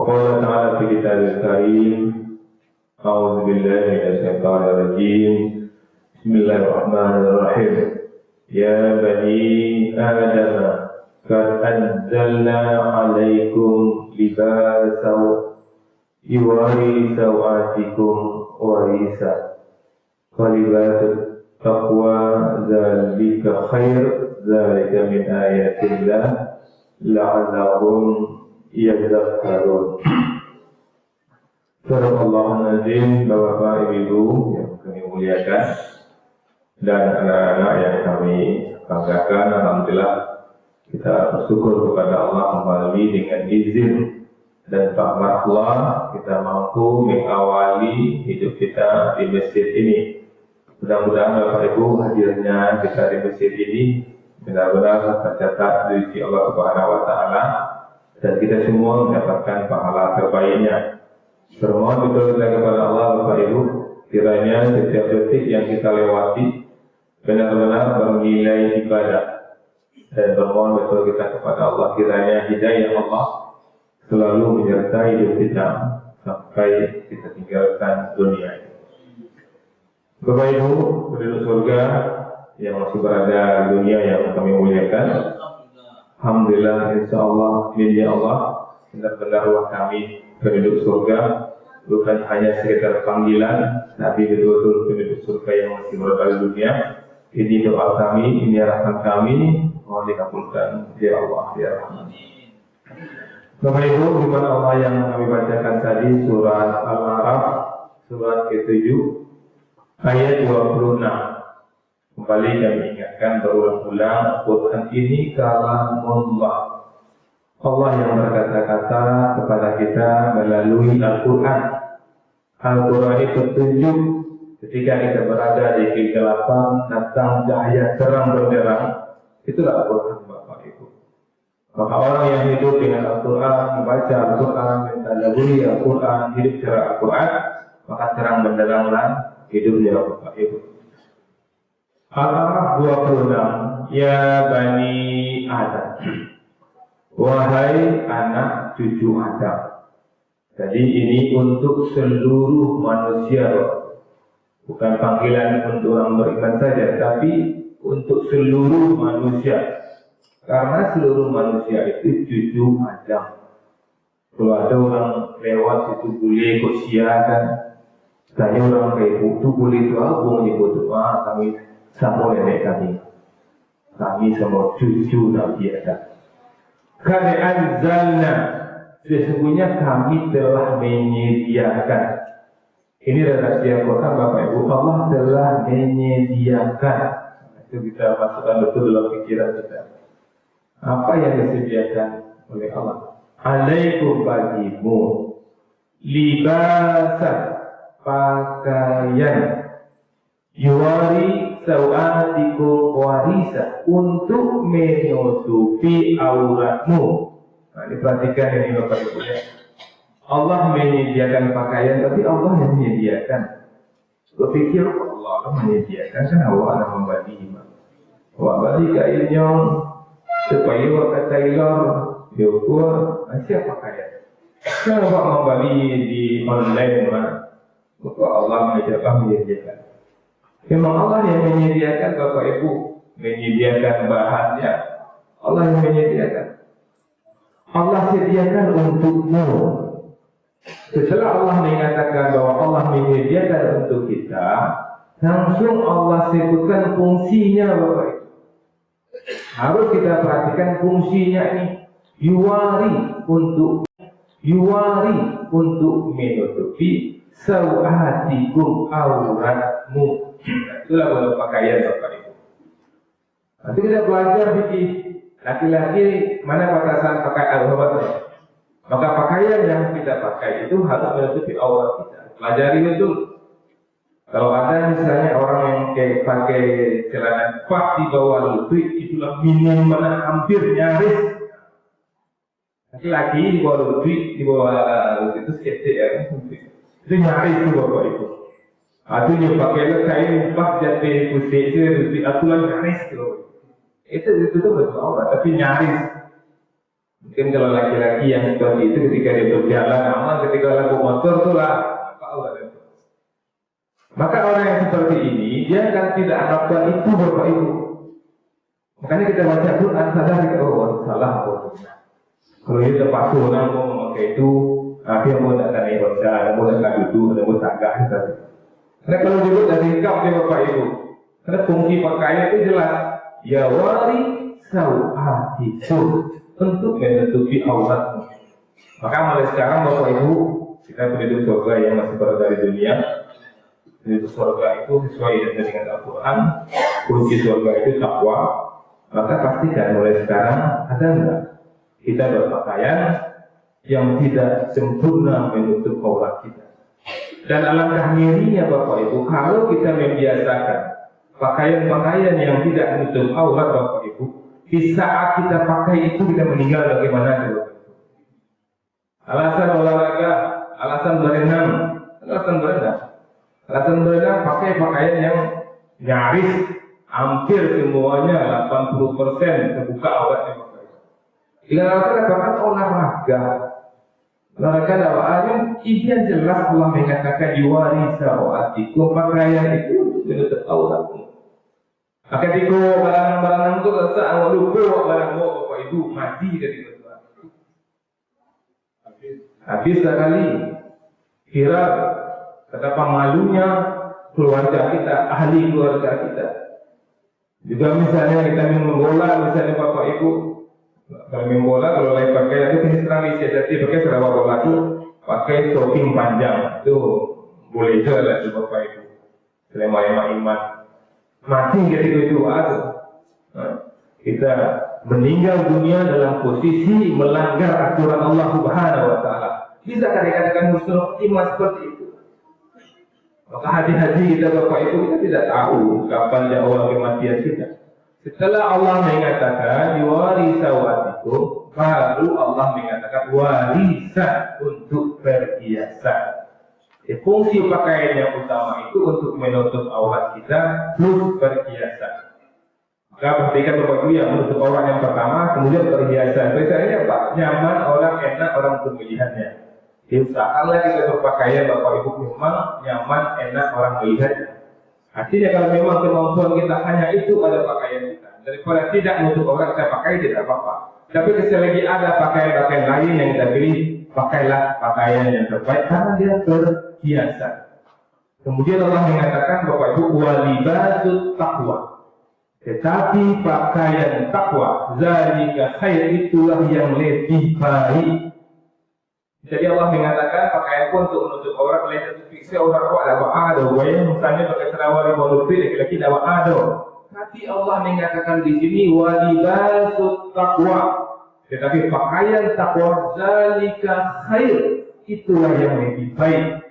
وقال تعالى في كتابه الكريم أعوذ بالله من الشيطان الرجيم بسم الله الرحمن الرحيم يا بني آدم قد أنزلنا عليكم لباسا يواري سوآتكم وريشا ولباس التقوى ذلك خير ذلك من آيات الله لعلهم يذكرون. Subhanallah azim, Bapak Ibu yang kami muliakan dan anak-anak yang kami banggakan, alhamdulillah kita bersyukur kepada Allah kembali dengan izin dan rahmat Allah kita mampu mengawali hidup kita di masjid ini. Mudah-mudahan Bapak Ibu hadirnya kita di masjid ini benar-benar tercatat di sisi Allah Subhanahu wa Ta'ala dan kita semua mendapatkan pahala terbaiknya. Bermohon betul kita kepada Allah Bapak Ibu, kiranya setiap detik yang kita lewati benar-benar bernilai ibadah, dan bermohon betul kita kepada Allah kiranya hidayah Allah selalu menyertai hidup kita sampai kita tinggalkan dunia ini. Bapak Ibu penduduk surga yang masih berada di dunia yang kami muliakan, alhamdulillah insyaallah milik Allah benar-benar kami penduduk surga bukan hanya sekedar panggilan, tapi betul-betul penduduk surga yang masih berada di dunia. Ini doa kami, ini harapan kami, mohon dikabulkan ya Allah ya Rahman. Bapak Ibu, di mana Allah yang kami bacakan tadi surat Al-A'raf surat ke-7 ayat 26. Kembali kami ingatkan berulang-ulang, Quran ini kalamullah. Allah yang berkata-kata kepada kita melalui Al-Quran. Al-Quran itu petunjuk ketika kita berada di kegelapan, datang cahaya terang benderang. Itulah Al-Quran Bapak Ibu. Maka orang yang hidup dengan Al-Quran, membaca Al-Quran, mentadaburi Al-Quran, hidup secara Al-Quran, maka terang benderanglah hidupnya Bapak Ibu. Al-A'raf 26, ya Bani Adam, wahai anak cucu Adam. Jadi ini untuk seluruh manusia, bukan panggilan untuk orang beriman saja, tapi untuk seluruh manusia. Karena seluruh manusia itu cucu Adam. Kalau ada orang lewat situ boleh ikut siakan, tanya orang kayak itu boleh itu apa menyebut doa kami sama nenek kami sama cucu Nabi Adam. Karena anzalna, sesungguhnya kami telah menyediakan. Ini rahasia Quran Bapak Ibu, Allah telah menyediakan. Itu kita masukkan betul dalam pikiran kita. Apa yang disediakan oleh Allah? Alaikum bagimu libasan, pakaian, yuwari sawatikum warisa, untuk menutupi auratmu. Nah, diperhatikan ini Bapak Ibu ya. Allah menyediakan pakaian, tapi Allah yang menyediakan. Berpikir Allah menyediakan, kan Allah membagi. Awak bagi kainnya supaya awak kata tailor diukur, siapa pakaian? Kan awak membeli di online, maka Allah menyediakan. Memang Allah yang menyediakan Bapak Ibu, menyediakan bahannya. Allah yang menyediakan. Allah sediakan untukmu. Setelah Allah mengatakan bahwa Allah menyediakan untuk kita, langsung Allah sebutkan fungsinya Bapak Ibu. Harus kita perhatikan fungsinya ini. Yuwari untuk menutupi sawatikum auratmu. Itulah bentuk pakaian Bapak Ibu. Nanti kita belajar fikih laki-laki mana batasan pakai auratnya. Maka pakaian yang kita pakai itu harus menutupi aurat kita. Pelajari itu. Kalau ada misalnya orang yang pakai celana pas di bawah lutut, itulah minim mana hampir nyaris. Laki-laki di bawah lutut, itu seketik ya. Itu nyaris itu Bapak Ibu. Artinya pakai kain pas jatuh putih itu aturan nyaris itu. Itu betul aurat, tapi nyaris. Mungkin kalau laki-laki yang seperti itu ketika dia berjalan aman, ketika laku motor tuh lah apa Allah. Maka orang yang seperti ini dia akan tidak melakukan itu Bapak Ibu. Makanya kita baca Quran sadar kita salah. Kalau dia terpaksa orang mau memakai itu, dia mau tak naik hoja, ada mau tak duduk, ada mau tak agak. Karena kalau dulu dari sikap dia Bapak Ibu, karena fungsi pakaian itu jelas. Ya wari sawatiku, untuk menutupi auratmu. Maka mulai sekarang Bapak Ibu, kita penduduk surga yang masih berada di dunia. Penduduk surga itu sesuai dengan Al-Quran. Kunci surga itu takwa. Maka pastikan mulai sekarang ada enggak kita berpakaian yang tidak sempurna menutup aurat kita. Dan alangkah ngerinya Bapak Ibu, kalau kita membiasakan pakaian-pakaian yang tidak menutup aurat Bapak Ibu, di saat kita pakai itu kita meninggal bagaimana Bapak Ibu? Alasan olahraga, alasan berenang, alasan berenang pakai pakaian yang nyaris hampir semuanya 80% terbuka auratnya Bapak Ibu. Dengan alasan bahkan olahraga dakwaan ini jelas Allah mengatakan yuwarisa wa'atikum, pakaian itu menutup auratmu. Maka ketika barang-barang itu rasa awak lupa barang Bapak Ibu mati dari Tuhan. Habis sekali viral betapa malunya keluarga kita, ahli keluarga kita. Juga misalnya kita minum bola, misalnya Bapak Ibu kalau minum bola, kalau lagi pakai itu jenis tradisi, pakai serawat bola itu pakai stocking panjang, itu boleh juga itu Bapak Ibu. Selama iman mati ketika itu ada. Kita meninggal dunia dalam posisi melanggar aturan Allah Subhanahu Wa Taala. Bisa dikatakan husnul khotimah seperti itu. Maka hati-hati kita Bapak Ibu, kita tidak tahu kapan awal kematian kita. Setelah Allah mengatakan yuwarisa wa'atikum, baru Allah mengatakan warisa untuk berhiasan. Fungsi pakaian yang utama itu untuk menutup aurat kita plus berhiasan. Maka perhatikan Bapak Ibu yang menutup aurat yang pertama, kemudian berhiasan. Biasanya apa? Nyaman orang, enak orang untuk melihatnya. Usahakanlah kita berpakaian Bapak Ibu memang nyaman, enak orang melihatnya. Artinya kalau memang kemampuan kita hanya itu pada pakaian kita, daripada tidak menutup aurat kita pakai tidak apa-apa. Tapi selagi ada pakaian-pakaian lain yang kita pilih, pakailah pakaian yang terbaik karena dia berhiasan. Kemudian Allah mengatakan Bapak Ibu walibasut taqwa. Tetapi pakaian takwa, zalika khair, itulah yang lebih baik. Jadi Allah mengatakan pakaian pun untuk menutup aurat lain itu fiksi orang awak dapat ada, misalnya pakai serawal yang lutut laki-laki dapat ada. Tapi Allah mengatakan di sini walibasut taqwa. Tetapi pakaian takwa zalika khair, itulah yang lebih baik.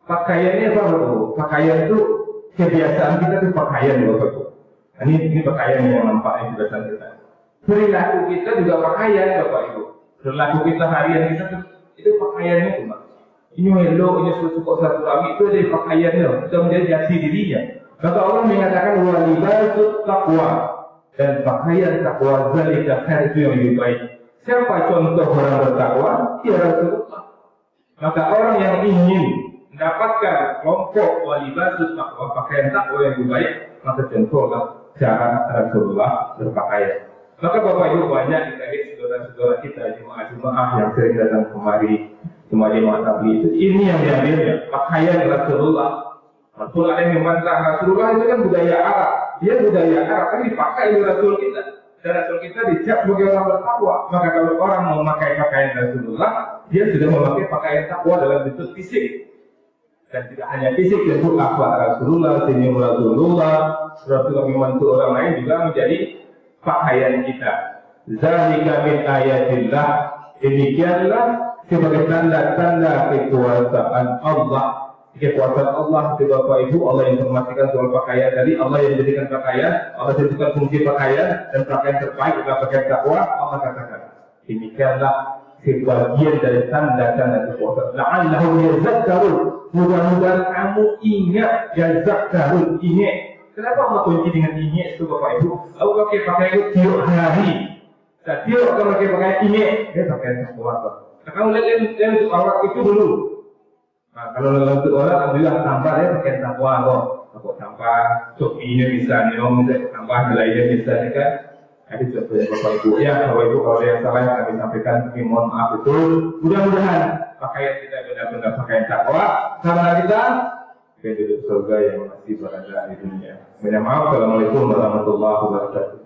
Pakaiannya apa Bapak? Pakaian itu kebiasaan kita itu pakaian Bapak. Ini pakaian yang nampak kebiasaan kita. Perilaku kita juga pakaian Bapak Ibu. Perilaku kita harian kita itu pakaiannya cuma. Ini hello, ini suka satu rami itu dari pakaiannya. Kita menjadi jati dirinya. Maka Allah mengatakan walibasut taqwa, dan pakaian takwa zalika khair, itu yang lebih baik. Siapa contoh orang bertakwa? Ya Rasulullah. Maka orang yang ingin mendapatkan kelompok walibasut takwa, pakaian takwa yang lebih baik, maka contohlah cara Rasulullah berpakaian. Maka Bapak Ibu banyak kita lihat saudara-saudara kita jemaah-jemaah yang sering datang kemari jemaah tabligh itu. Ini yang diambilnya pakaian Rasulullah. Rasul ada yang membantah Rasulullah itu kan budaya Arab. Dia budaya Arab kan dipakai oleh Rasul kita. Dan Rasul kita dicap sebagai orang bertakwa. Maka kalau orang mau memakai pakaian Rasulullah, dia sudah memakai pakaian takwa dalam bentuk fisik. Dan tidak hanya fisik, tentu akhlak Rasulullah, senyum Rasulullah, Rasulullah membantu orang lain juga menjadi pakaian kita. Zalika min ayatillah, demikianlah sebagai tanda-tanda kekuasaan Allah. Kekuasaan Allah itu Bapak Ibu, Allah yang informasikan soal pakaian tadi, Allah yang menjadikan pakaian, Allah menjadikan fungsi pakaian, dan pakaian terbaik adalah pakaian takwa. Allah katakan demikianlah sebagian dari tanda-tanda kekuasaan. La'allahum yazakkarun, mudah-mudahan kamu ingat, yazakkarun, ingat. Kenapa Allah kunci dengan ingat itu Bapak Ibu? Aku pakai pakaian itu tiap hari. Jadi kalau pakai ini, dia pakai takwa. Nah, kalau lihat untuk aurat itu dulu. Nah, kalau untuk aurat, alhamdulillah tambah dia pakai takwa kok. Takwa tambah, topinya bisa, minum bisa tambah, nilainya bisa, ya kan? Jadi contohnya Bapak Ibu, ya Bapak Ibu kalau yang salah yang kami sampaikan, kami mohon maaf itu. Mudah-mudahan pakaian kita benar-benar pakaian takwa, karena kita hidup surga yang masih berada di dunia. Minta maaf, assalamualaikum warahmatullahi wabarakatuh.